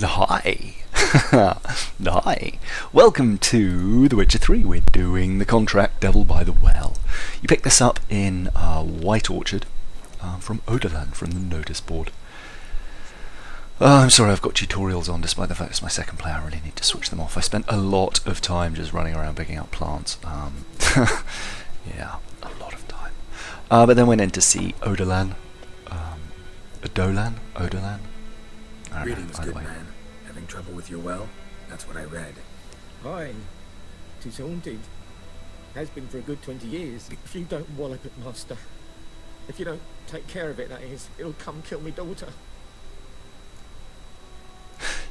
Hi. Hi. Welcome to The Witcher 3. We're doing the contract Devil by the Well. You pick this up in White Orchard from Oderland, from the notice board. I'm sorry I've got tutorials on despite the fact it's my second play. I really need to switch them off. I spent a lot of time just running around picking up plants. Yeah, a lot of time. But then went in to see Oderland. Oderland? Greetings, good man. Having trouble with your well? That's what I read. Aye, 'tis haunted. Has been for a good 20 years. If you don't wallop it, master. If you don't take care of it, that is, it'll come kill me daughter.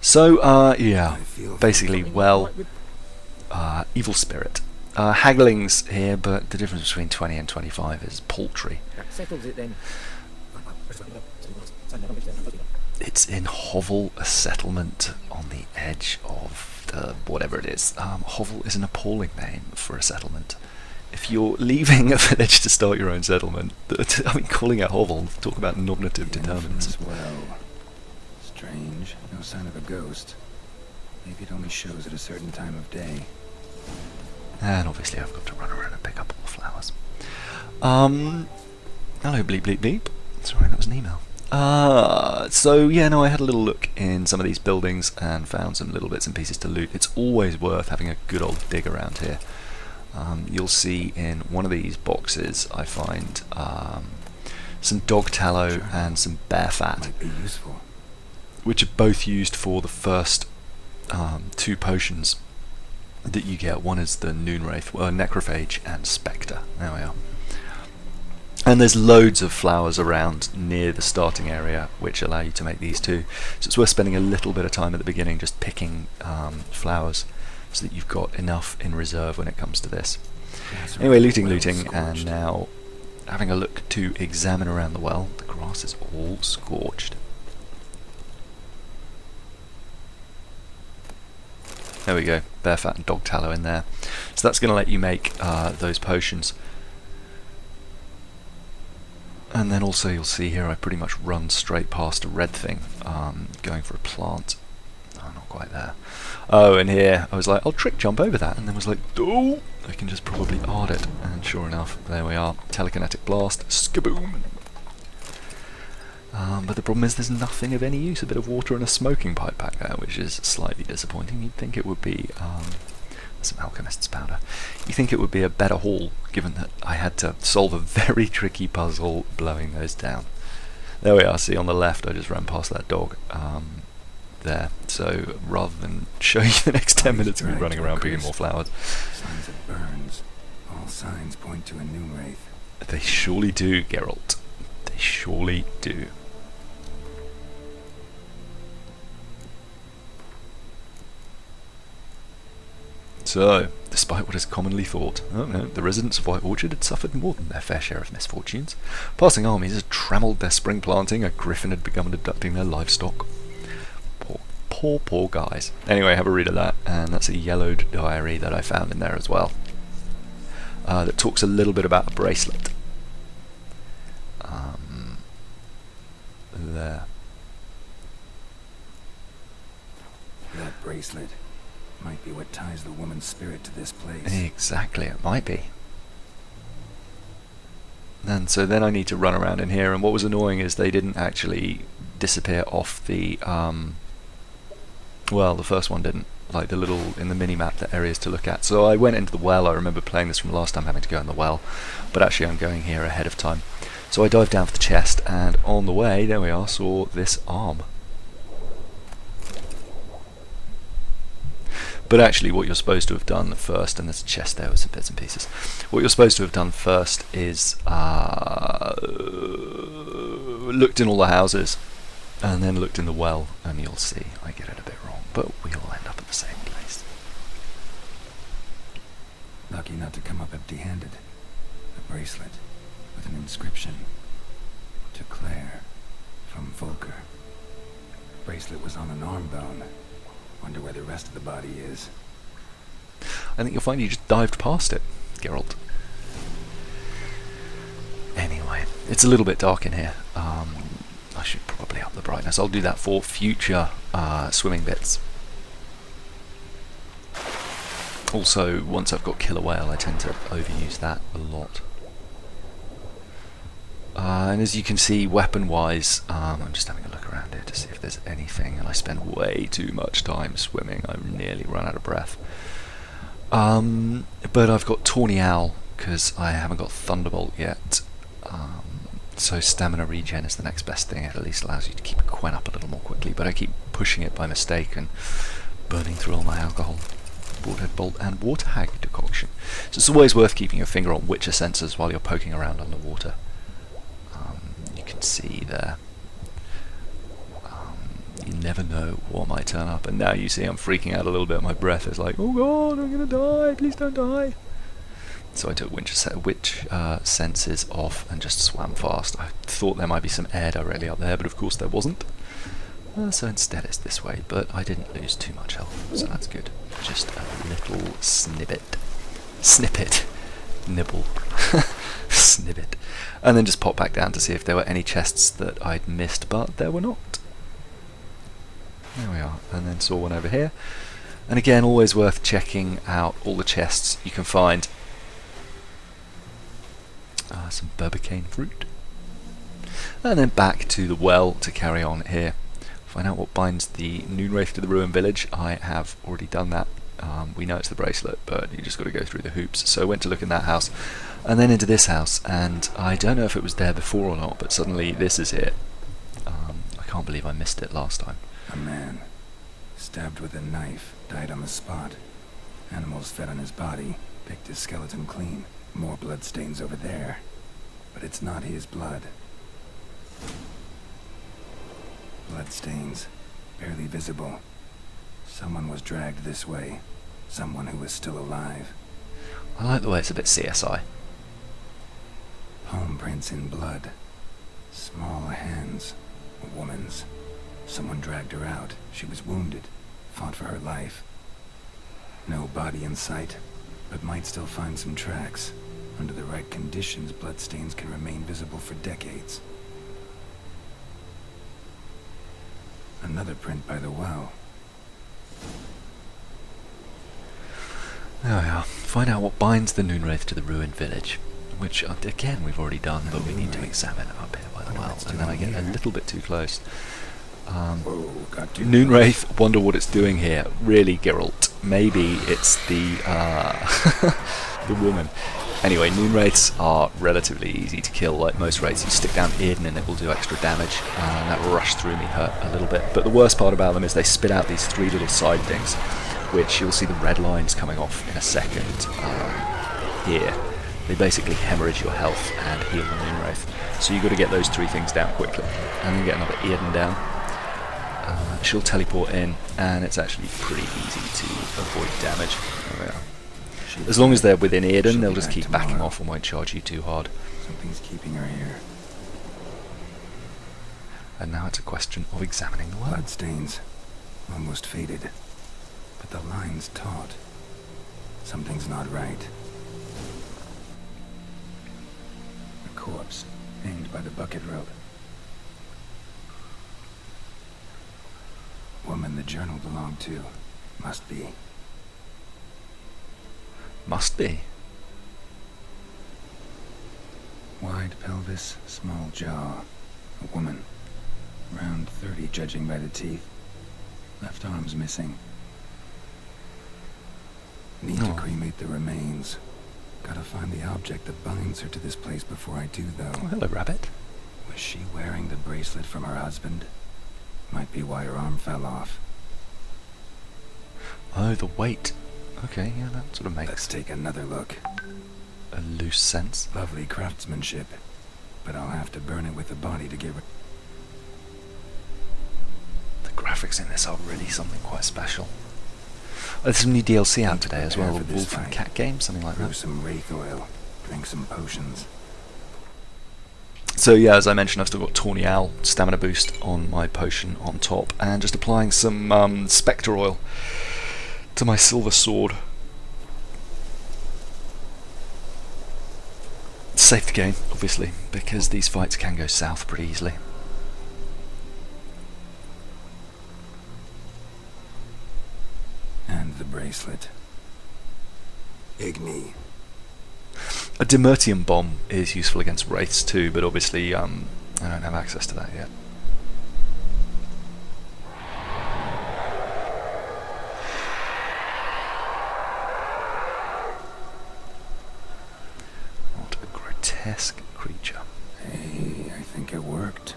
So, yeah, basically, well, evil spirit. Haggling's here, but the difference between 20 and 25 is paltry. That settles it then. It's in Hovel, a settlement on the edge of the whatever it is. Hovel is an appalling name for a settlement. If you're leaving a village to start your own settlement, I mean, calling it Hovel, talk about nominative determinants. Well, strange. No sign of a ghost. Maybe it only shows at a certain time of day. And obviously I've got to run around and pick up all the flowers. Hello, bleep bleep bleep. Sorry, that was an email. So yeah, no, I had a little look in some of these buildings and found some little bits and pieces to loot. It's always worth having a good old dig around here. You'll see in one of these boxes I find some dog tallow and some bear fat, Might be useful. which are both used for the first two potions that you get. One is the noonwraith, necrophage, and spectre. There we are. And there's loads of flowers around near the starting area which allow you to make these too. So it's worth spending a little bit of time at the beginning just picking flowers so that you've got enough in reserve when it comes to this. Anyway, looting, and now having a look to examine around the well. The grass is all scorched. There we go, bear fat and dog tallow in there. So that's going to let you make those potions. And then also you'll see here I pretty much run straight past a red thing, going for a plant. Oh, not quite there. Oh, and here I was like, I'll trick jump over that, and then was like, oh, I can just probably art it. And sure enough, there we are, telekinetic blast, skaboom. But the problem is there's nothing of any use. A bit of water and a smoking pipe back there, which is slightly disappointing. You'd think it would be some alchemist's powder. You think it would be a better haul, given that I had to solve a very tricky puzzle blowing those down. There we are, see on the left I just ran past that dog there. So rather than show you the next 10 minutes of me running around picking more flowers. Signs of burns. All signs point to a new wraith. They surely do, Geralt. They surely do. So, despite what is commonly thought, the residents of White Orchard had suffered more than their fair share of misfortunes. Passing armies had trammelled their spring planting, a griffin had begun abducting their livestock. Poor guys. Anyway, have a read of that, and that's a yellowed diary that I found in there as well. That talks a little bit about a bracelet. There. That bracelet might be what ties the woman's spirit to this place. Exactly, it might be. And so then I need to run around in here, and what was annoying is they didn't actually disappear off the well, the first one didn't, like the little in the mini-map, the areas to look at. So I went into the well. I remember playing this from last time, having to go in the well, but actually I'm going here ahead of time. So I dived down for the chest, and on the way, there we are, saw this arm. But actually what you're supposed to have done first, and there's a chest there with some bits and pieces, what you're supposed to have done first is looked in all the houses, and then looked in the well, and you'll see I get it a bit wrong, but we all end up at the same place. Lucky not to come up empty-handed. A bracelet with an inscription. To Claire, from Volker. Bracelet was on an arm bone. Wonder where the rest of the body is. I think you'll find you just dived past it, Geralt. Anyway, it's a little bit dark in here. I should probably up the brightness. I'll do that for future swimming bits. Also, once I've got killer whale, I tend to overuse that a lot. And as you can see, weapon-wise, I'm just having a look around here to see if there's anything, and I spend way too much time swimming. I've nearly run out of breath. But I've got Tawny Owl, because I haven't got Thunderbolt yet. So stamina regen is the next best thing. It at least allows you to keep Quen up a little more quickly, but I keep pushing it by mistake and burning through all my alcohol. Waterhead Bolt and Water Hag decoction. So it's always worth keeping your finger on Witcher sensors while you're poking around underwater. You can see there. You never know what might turn up, and now you see I'm freaking out a little bit. My breath is like, oh god, I'm gonna die, please don't die. So I took witch senses off and just swam fast. I thought there might be some air directly up there, but of course there wasn't. So instead it's this way, but I didn't lose too much health, so that's good. Just a little snippet, nibble, snippet, and then just pop back down to see if there were any chests that I'd missed, but there were not. There we are, and then saw one over here. And again, always worth checking out all the chests you can find. Some Burbicane fruit. And then back to the well to carry on here. Find out what binds the noonwraith to the ruined village. I have already done that. We know it's the bracelet, but you just got to go through the hoops. So I went to look in that house, and then into this house, and I don't know if it was there before or not, but suddenly this is it. I can't believe I missed it last time. A man, stabbed with a knife, died on the spot. Animals fed on his body, picked his skeleton clean. More bloodstains over there. But it's not his blood. Bloodstains, barely visible. Someone was dragged this way. Someone who was still alive. I like the way it's a bit CSI. Palm prints in blood. Small hands. A woman's. Someone dragged her out. She was wounded. Fought for her life. No body in sight, but might still find some tracks. Under the right conditions, bloodstains can remain visible for decades. Another print by the well. There we are. Find out what binds the noonwraith to the ruined village, which again we've already done, but we need to examine up here by the well. And then I get a little bit too close. Noonwraith, wonder what it's doing here. Really, Geralt. Maybe it's the the woman. Anyway, noonwraiths are relatively easy to kill. Like most wraiths, you stick down Eden and it will do extra damage. And that rush through me hurt a little bit. But the worst part about them is they spit out these three little side things, which you'll see the red lines coming off in a second here. They basically hemorrhage your health and heal the noonwraith. So you've got to get those three things down quickly. And then get another Eden down. She'll teleport in, and it's actually pretty easy to avoid damage. There we are. As long as they're within Eden, they'll just keep backing off and won't charge you too hard. Something's keeping her here. And now it's a question of examining the well. Bloodstains. Almost faded. But the line's taut. Something's not right. A corpse, hanged by the bucket rope. Woman the journal belonged to. Must be. Must be. Wide pelvis, small jaw. A woman. Around 30, judging by the teeth. Left arm's missing. Need to cremate the remains. Gotta find the object that binds her to this place before I do, though. Oh, hello, rabbit. Was she wearing the bracelet from her husband? Might be why her arm fell off. Oh, the weight. Okay, yeah, that sort of makes Let's take another look. a loose sense. Lovely craftsmanship, but I'll have to burn it with the body to get rid. The graphics in this are really something quite special. There's some new DLC out today as well, the Wolf and Cat game, something like Brew that. some Wraith oil, drink some potions. So yeah, as I mentioned, I've still got Tawny Owl stamina boost on my potion on top, and just applying some Spectre oil to my silver sword. Safe to gain, obviously, because these fights can go south pretty easily. the bracelet. Igni. A Demertium bomb is useful against wraiths too, but obviously I don't have access to that yet. What a grotesque creature. Hey, I think it worked.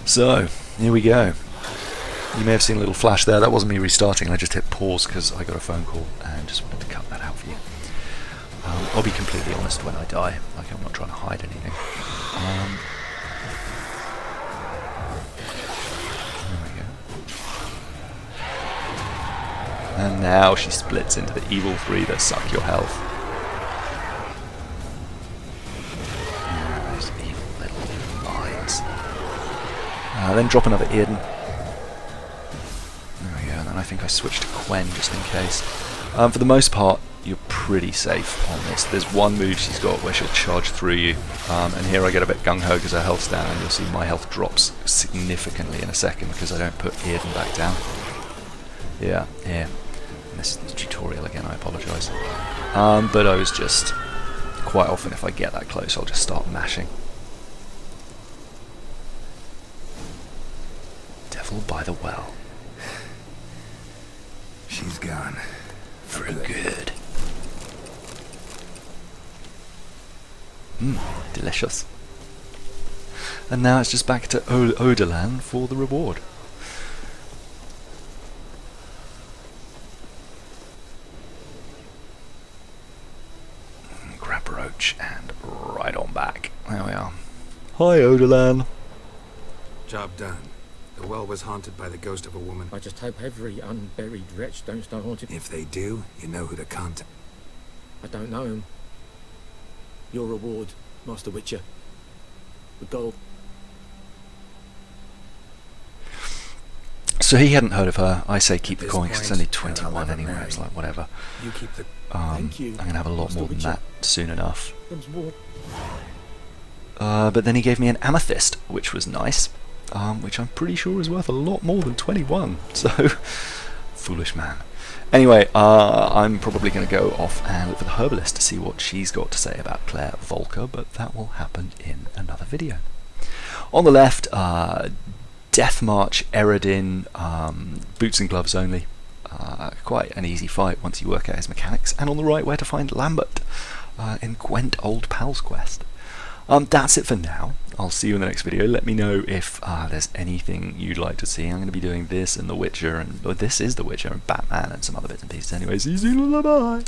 So, here we go. You may have seen a little flash there. That wasn't me restarting. I just hit pause because I got a phone call and just wanted to cut that out for you. I'll be completely honest when I die. Like, I'm not trying to hide anything. There we go. And now she splits into the evil three that suck your health. Those evil little minds. Then drop another Earden. I think I switched to Quen just in case. For the most part, you're pretty safe on this. There's one move she's got where she'll charge through you, and here I get a bit gung-ho because her health's down, and you'll see my health drops significantly in a second because I don't put Earden back down. Yeah, here. And this is the tutorial again, I apologise. But I was just... Quite often if I get that close, I'll just start mashing. Devil by the well. She's gone. For good. Delicious. And now it's just back to Odolan for the reward. Grab Roach and right on back. There we are. Hi Odolan. Job done. The well was haunted by the ghost of a woman. I just hope every unburied wretch don't start haunting. If they do, you know who to contact. I don't know him. Your reward, Master Witcher. The gold. So he hadn't heard of her. I say keep the At this coin because it's point, only 21 I'll never anyway. marry. It's like whatever. You keep the... Thank you, I'm going to have a lot Master more than Witcher. that soon enough. There's more. But then he gave me an amethyst, which was nice. Which I'm pretty sure is worth a lot more than 21. So, foolish man. Anyway, I'm probably going to go off and look for the herbalist to see what she's got to say about Claire Volker, but that will happen in another video. On the left, Death March, Eredin, boots and gloves only. Quite an easy fight once you work out his mechanics. And on the right, where to find Lambert in Gwent Old Pal's Quest. That's it for now. I'll see you in the next video. Let me know if there's anything you'd like to see. I'm going to be doing this and The Witcher, and this is The Witcher and Batman and some other bits and pieces anyway. See you soon. Bye bye.